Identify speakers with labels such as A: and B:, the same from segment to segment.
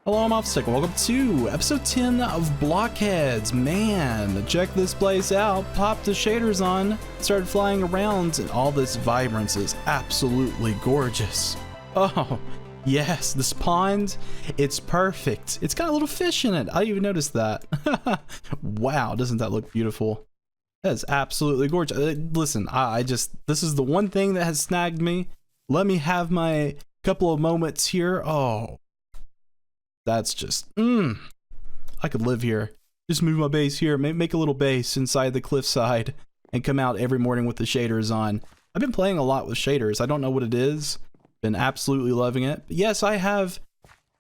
A: Hello, I'm WaffleStick. Welcome to episode 10 of BlockHeads. Man, check this place out. Pop the shaders on, started flying around, and all this vibrance is absolutely gorgeous. Oh, yes, this pond, it's perfect. It's got a little fish in it. I didn't even notice that. Wow, doesn't that look beautiful? That is absolutely gorgeous. Listen, this is the one thing that has snagged me. Let me have my couple of moments here. Oh. That's just, I could live here. Just move my base here, make a little base inside the cliffside, and come out every morning with the shaders on. I've been playing a lot with shaders. I don't know what it is. Been absolutely loving it. But yes, I have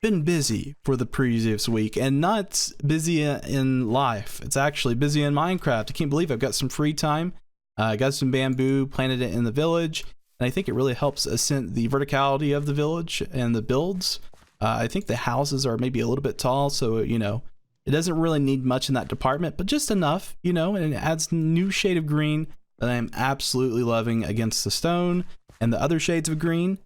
A: been busy for the previous week, and not busy in life. It's actually busy in Minecraft. I can't believe I've got some free time. I got some bamboo, planted it in the village, and I think it really helps ascend the verticality of the village and the builds. I think the houses are maybe a little bit tall, so, you know, it doesn't really need much in that department, but just enough, you know, and it adds a new shade of green that I'm absolutely loving against the stone and the other shades of green.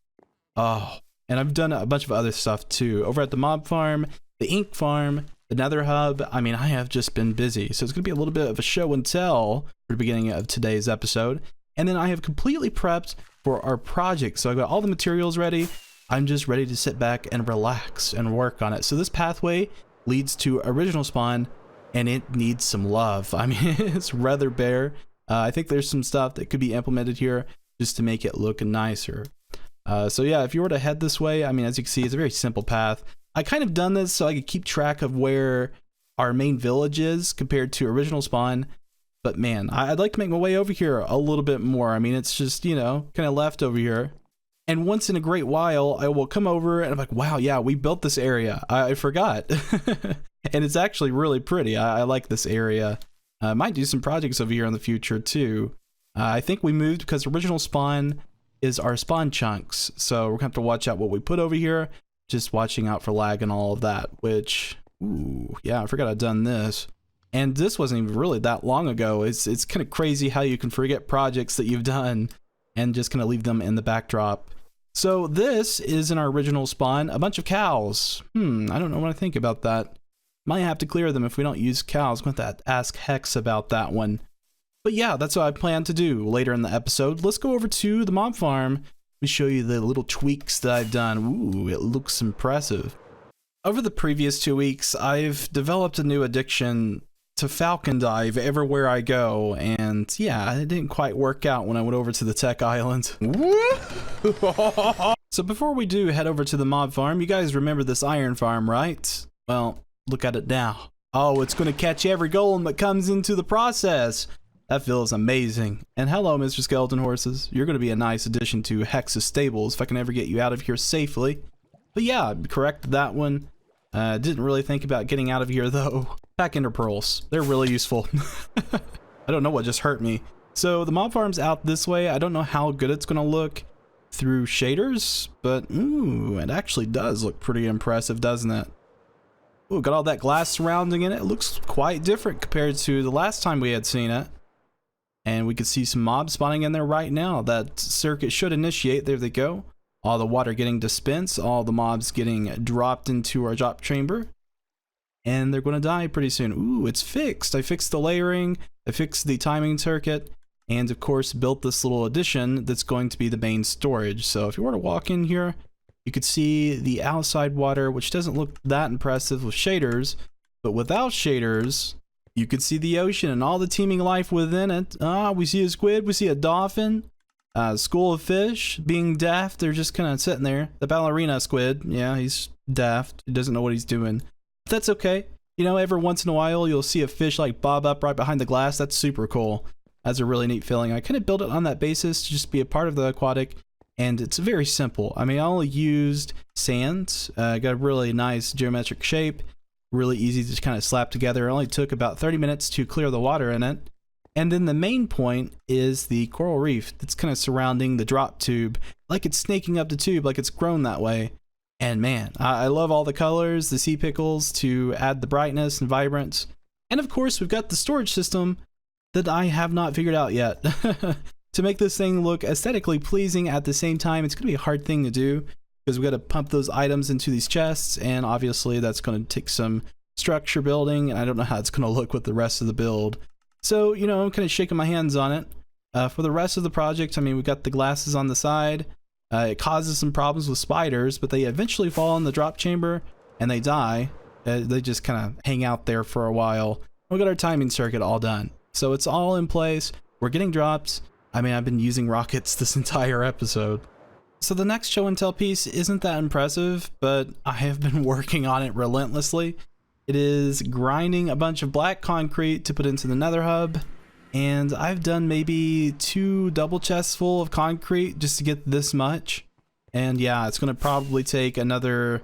A: Oh, and I've done a bunch of other stuff too. Over at the mob farm, the ink farm, the nether hub. I mean, I have just been busy, so it's going to be a little bit of a show and tell for the beginning of today's episode. And then I have completely prepped for our project, so I've got all the materials ready. I'm just ready to sit back and relax and work on it. So this pathway leads to original spawn, and it needs some love. I mean, it's rather bare. I think there's some stuff that could be implemented here just to make it look nicer. So yeah, if you were to head this way, I mean, as you can see, it's a very simple path. I kind of done this so I could keep track of where our main village is compared to original spawn. But man, I'd like to make my way over here a little bit more. I mean, it's just, you know, kind of left over here. And once in a great while, I will come over and I'm like, wow, yeah, we built this area. I forgot. And it's actually really pretty. I like this area. Might do some projects over here in the future too. I think we moved because original spawn is our spawn chunks. So we're gonna have to watch out what we put over here. Just watching out for lag and all of that, which, ooh, yeah, I forgot I'd done this. And this wasn't even really that long ago. It's kind of crazy how you can forget projects that you've done and just kind of leave them in the backdrop. So this is in our original spawn, a bunch of cows. I don't know what I think about that. Might have to clear them if we don't use cows. I'm going to have to ask Hex about that one. But yeah, that's what I plan to do later in the episode. Let's go over to the mob farm. Let me show you the little tweaks that I've done. Ooh, it looks impressive. Over the previous 2 weeks, I've developed a new addiction to falcon dive everywhere I go, and yeah, it didn't quite work out when I went over to the tech island. So before we do head over to the mob farm, you guys remember this iron farm, right? Well, look at it now. Oh, it's gonna catch every golem that comes into the process. That feels amazing. And hello, Mr. Skeleton Horses. You're gonna be a nice addition to Hex's stables if I can ever get you out of here safely. But yeah, correct that one. Didn't really think about getting out of here though. Back ender pearls. They're really useful. I don't know what just hurt me. So the mob farm's out this way. I don't know how good it's gonna look through shaders, but ooh, it actually does look pretty impressive, doesn't it? Ooh, got all that glass surrounding it. It looks quite different compared to the last time we had seen it. And we can see some mobs spawning in there right now. That circuit should initiate. There they go. All the water getting dispensed, all the mobs getting dropped into our drop chamber. And they're going to die pretty soon. Ooh, it's fixed. I fixed the layering, I fixed the timing circuit, and of course built this little addition that's going to be the main storage. So if you were to walk in here, you could see the outside water, which doesn't look that impressive with shaders, but without shaders, you could see the ocean and all the teeming life within it. We see a squid, we see a dolphin, a school of fish being daft. They're just kind of sitting there. The ballerina squid, yeah, he's daft. He doesn't know what he's doing. But that's okay. You know, every once in a while, you'll see a fish like bob up right behind the glass. That's super cool. That's a really neat feeling. I kind of built it on that basis to just be a part of the aquatic, and it's very simple. I mean, I only used sand. Got a really nice geometric shape. Really easy to kind of slap together. It only took about 30 minutes to clear the water in it. And then the main point is the coral reef that's kind of surrounding the drop tube, like it's snaking up the tube, like it's grown that way. And man, I love all the colors, the sea pickles to add the brightness and vibrance. And of course, we've got the storage system that I have not figured out yet. To make this thing look aesthetically pleasing at the same time, it's going to be a hard thing to do. because we got to pump those items into these chests, and obviously that's going to take some structure building, and I don't know how it's going to look with the rest of the build. So, you know, I'm kind of shaking my hands on it. For the rest of the project, I mean, we got the glasses on the side. It causes some problems with spiders, but they eventually fall in the drop chamber and they die. They just kind of hang out there for a while. We got our timing circuit all done. So it's all in place. We're getting drops. I mean, I've been using rockets this entire episode. So the next show and tell piece isn't that impressive, but I have been working on it relentlessly. It is grinding a bunch of black concrete to put into the nether hub. And I've done maybe 2 double chests full of concrete just to get this much. And yeah, it's going to probably take another,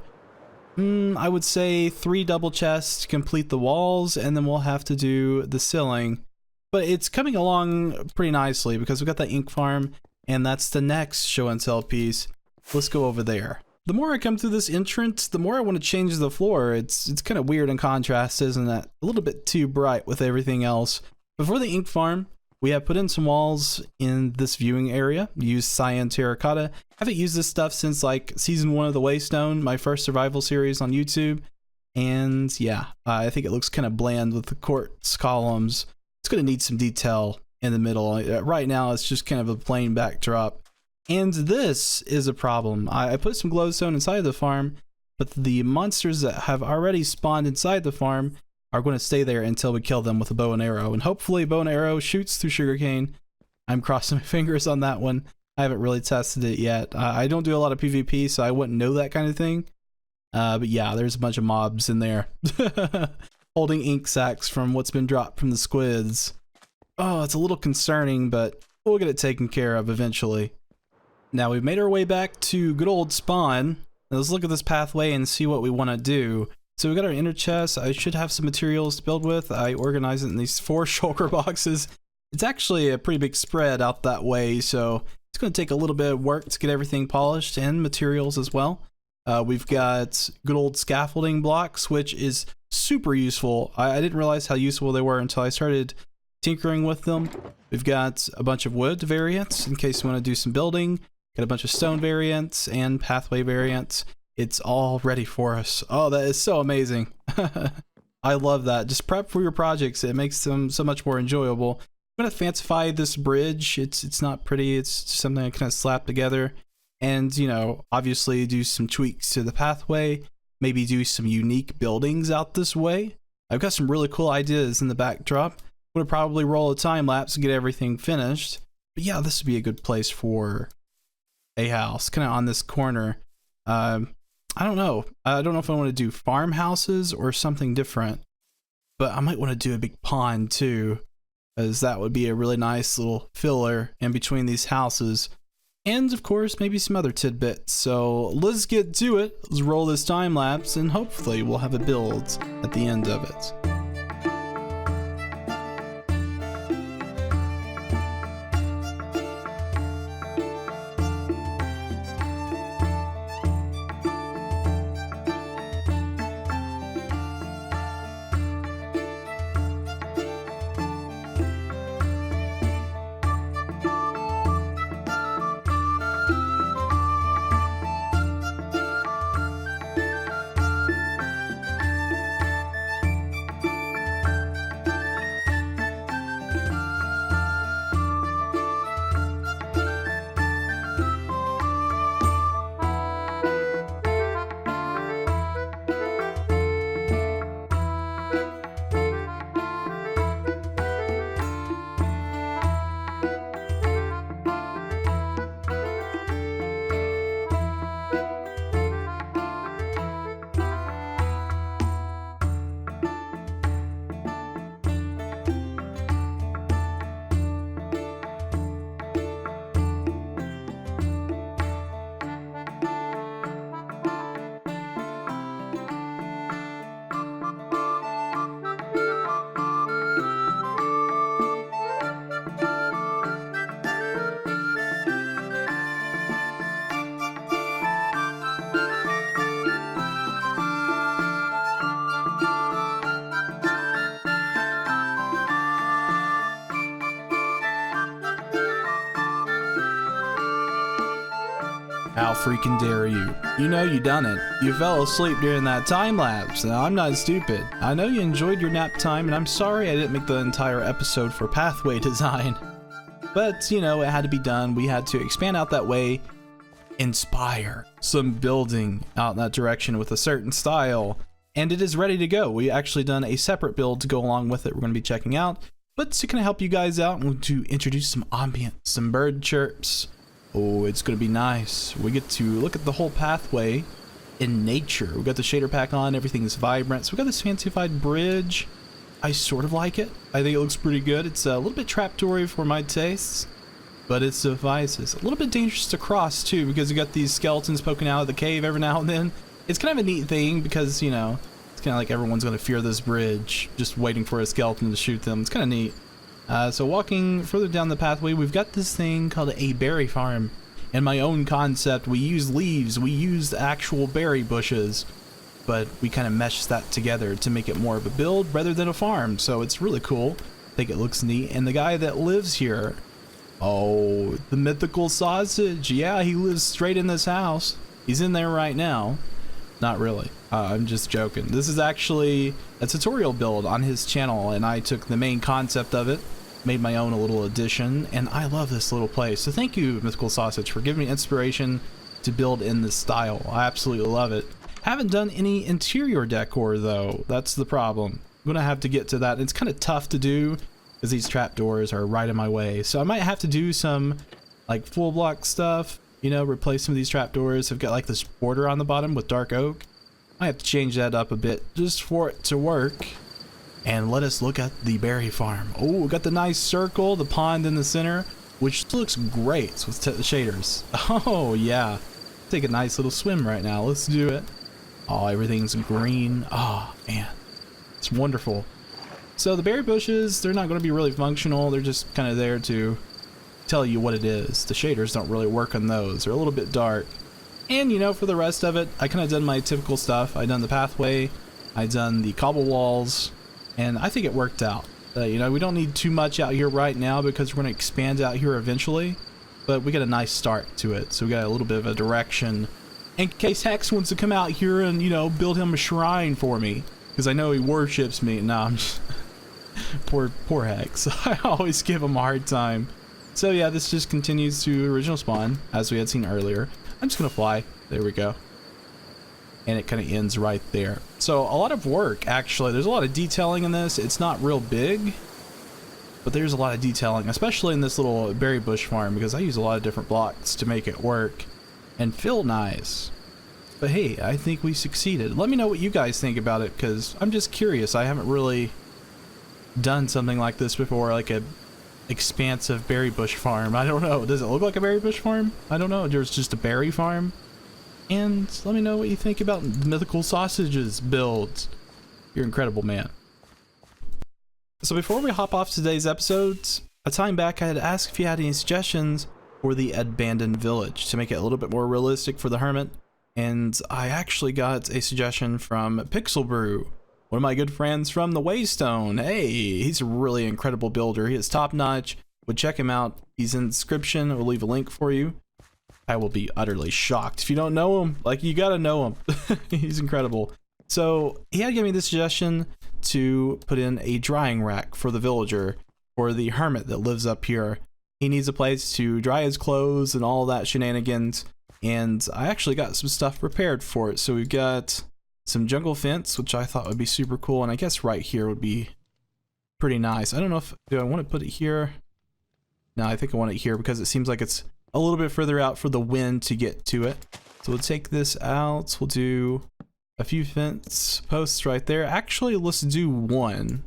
A: I would say 3 double chests to complete the walls, and then we'll have to do the ceiling. But it's coming along pretty nicely because we've got that ink farm, and that's the next show and tell piece. Let's go over there. The more I come through this entrance, the more I want to change the floor. It's kind of weird in contrast, isn't it? A little bit too bright with everything else. Before the ink farm, we have put in some walls in this viewing area. Used cyan terracotta. Haven't used this stuff since like season 1 of the Waystone, my first survival series on YouTube. And yeah, I think it looks kind of bland with the quartz columns. It's going to need some detail in the middle. Right now, it's just kind of a plain backdrop. And this is a problem. I put some glowstone inside the farm, but the monsters that have already spawned inside the farm are going to stay there until we kill them with a bow and arrow. And hopefully bow and arrow shoots through sugarcane. I'm crossing my fingers on that one. I haven't really tested it yet. I don't do a lot of PvP, so I wouldn't know that kind of thing. But yeah, there's a bunch of mobs in there. Holding ink sacs from what's been dropped from the squids. Oh, it's a little concerning, but we'll get it taken care of eventually. Now we've made our way back to good old spawn. Now let's look at this pathway and see what we want to do. So we got our inner chest. I should have some materials to build with. I organize it in these 4 shulker boxes. It's actually a pretty big spread out that way, so it's going to take a little bit of work to get everything polished, and materials as well. We've got good old scaffolding blocks, which is super useful. I didn't realize how useful they were until I started tinkering with them. We've got a bunch of wood variants in case you want to do some building. Got a bunch of stone variants and pathway variants. It's all ready for us. Oh, that is so amazing. I love that. Just prep for your projects. It makes them so much more enjoyable. I'm going to fancify this bridge. It's not pretty. It's just something I kind of slap together. And, you know, obviously do some tweaks to the pathway. Maybe do some unique buildings out this way. I've got some really cool ideas in the backdrop. I'm going to probably roll a time lapse and get everything finished. But yeah, this would be a good place for a house. Kind of on this corner. I don't know. I don't know if I want to do farmhouses or something different, but I might want to do a big pond too, as that would be a really nice little filler in between these houses. And of course, maybe some other tidbits. So let's get to it. Let's roll this time lapse, and hopefully we'll have a build at the end of it. freaking dare you? You know you done it. You fell asleep during that time lapse. Now, I'm not stupid. I know you enjoyed your nap time, and I'm sorry I didn't make the entire episode for pathway design. But, you know, it had to be done. We had to expand out that way, inspire some building out in that direction with a certain style, and it is ready to go. We actually done a separate build to go along with it we're going to be checking out. But to kind of help you guys out, I'm going to introduce some ambience, some bird chirps. Oh, it's going to be nice. We get to look at the whole pathway in nature. We got the shader pack on, everything's vibrant. So we got this fancified bridge. I sort of like it. I think it looks pretty good. It's a little bit trapdoory for my tastes, but it suffices. A little bit dangerous to cross too, because you got these skeletons poking out of the cave every now and then. It's kind of a neat thing because, you know, it's kind of like everyone's going to fear this bridge, just waiting for a skeleton to shoot them. It's kind of neat. So walking further down the pathway, we've got this thing called a berry farm. In my own concept, we use leaves, we use actual berry bushes, but we kind of mesh that together to make it more of a build rather than a farm. So it's really cool. I think it looks neat. And the guy that lives here, oh, the mythical sausage. Yeah, he lives straight in this house. He's in there right now. Not really. I'm just joking. This is actually a tutorial build on his channel, and I took the main concept of it, made my own a little addition, and I love this little place. So thank you, Mythical Sausage, for giving me inspiration to build in this style. I absolutely love it. Haven't done any interior decor though. That's the problem. I'm gonna have to get to that. It's kind of tough to do because these trapdoors are right in my way. So I might have to do some like full block stuff, you know, replace some of these trapdoors. I've got like this border on the bottom with dark oak. I have to change that up a bit just for it to work. And let us look at the berry farm. Oh, we got the nice circle, the pond in the center, which looks great with the shaders. Oh yeah, take a nice little swim right now. Let's do it. Oh, everything's green. Oh man, it's wonderful. So the berry bushes, they're not going to be really functional. They're just kind of there to tell you what it is. The shaders don't really work on those. They're a little bit dark. And you know, for the rest of it, I kind of done my typical stuff. I done the pathway, I done the cobble walls, and I think it worked out. You know, we don't need too much out here right now because we're going to expand out here eventually, but we got a nice start to it. So we got a little bit of a direction in case Hex wants to come out here and, you know, build him a shrine for me, because I know he worships me. No, I'm just poor Hex. I always give him a hard time. So yeah, this just continues to original spawn as we had seen earlier. I'm just gonna fly. There we go. And it kind of ends right there. So a lot of work, actually. There's a lot of detailing in this. It's not real big, but there's a lot of detailing, especially in this little berry bush farm, because I use a lot of different blocks to make it work and feel nice. But hey, I think we succeeded. Let me know what you guys think about it, because I'm just curious. I haven't really done something like this before, like a expansive berry bush farm. I don't know. Does it look like a berry bush farm? I don't know. There's just a berry farm. And let me know what you think about the Mythical Sausages builds. You're incredible, man. So before we hop off today's episodes, a time back I had asked if you had any suggestions for the abandoned village to make it a little bit more realistic for the hermit. And I actually got a suggestion from PixelBrew, one of my good friends from the Waystone. Hey, he's a really incredible builder. He is top notch. Would check him out. He's in the description. I'll leave a link for you. I will be utterly shocked if you don't know him. Like, you gotta know him. He's incredible. So he had given me the suggestion to put in a drying rack for the villager, or the hermit that lives up here. He needs a place to dry his clothes and all that shenanigans. And I actually got some stuff prepared for it. So we've got some jungle fence, which I thought would be super cool, and I guess right here would be pretty nice. I don't know if, do I want to put it here? No, I think I want it here because it seems like it's a little bit further out for the wind to get to it. So we'll take this out. We'll do a few fence posts right there. Actually, let's do one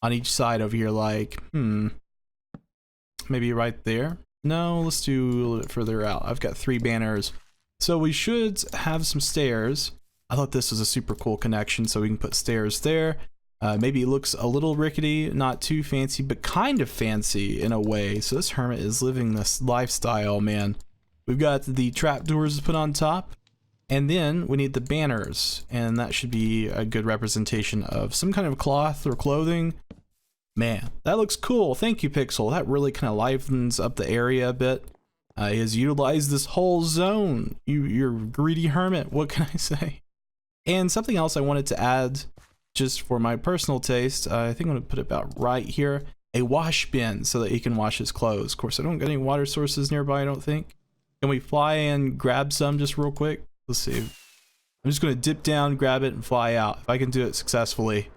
A: on each side over here, like, maybe right there. No, let's do a little bit further out. I've got 3 banners. So we should have some stairs. I thought this was a super cool connection, so we can put stairs there. Maybe it looks a little rickety, not too fancy, but kind of fancy in a way. So this hermit is living this lifestyle, man. We've got the trapdoors to put on top, and then we need the banners, and that should be a good representation of some kind of cloth or clothing. Man, that looks cool. Thank you, Pixel. That really kind of livens up the area a bit. He has utilized this whole zone. You're a greedy hermit. What can I say? And something else I wanted to add, just for my personal taste, I think I'm gonna put it about right here, a wash bin so that he can wash his clothes. Of course, I don't got any water sources nearby, I don't think. Can we fly and grab some just real quick? Let's see. I'm just gonna dip down, grab it, and fly out. If I can do it successfully.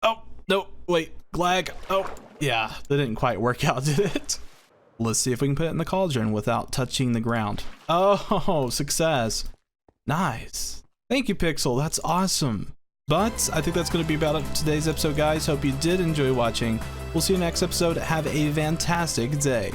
A: Oh, no, wait, glag. Oh, yeah, that didn't quite work out, did it? Let's see if we can put it in the cauldron without touching the ground. Oh, success. Nice. Thank you, Pixel. That's awesome. But I think that's going to be about it for today's episode, guys. Hope you did enjoy watching. We'll see you next episode. Have a fantastic day.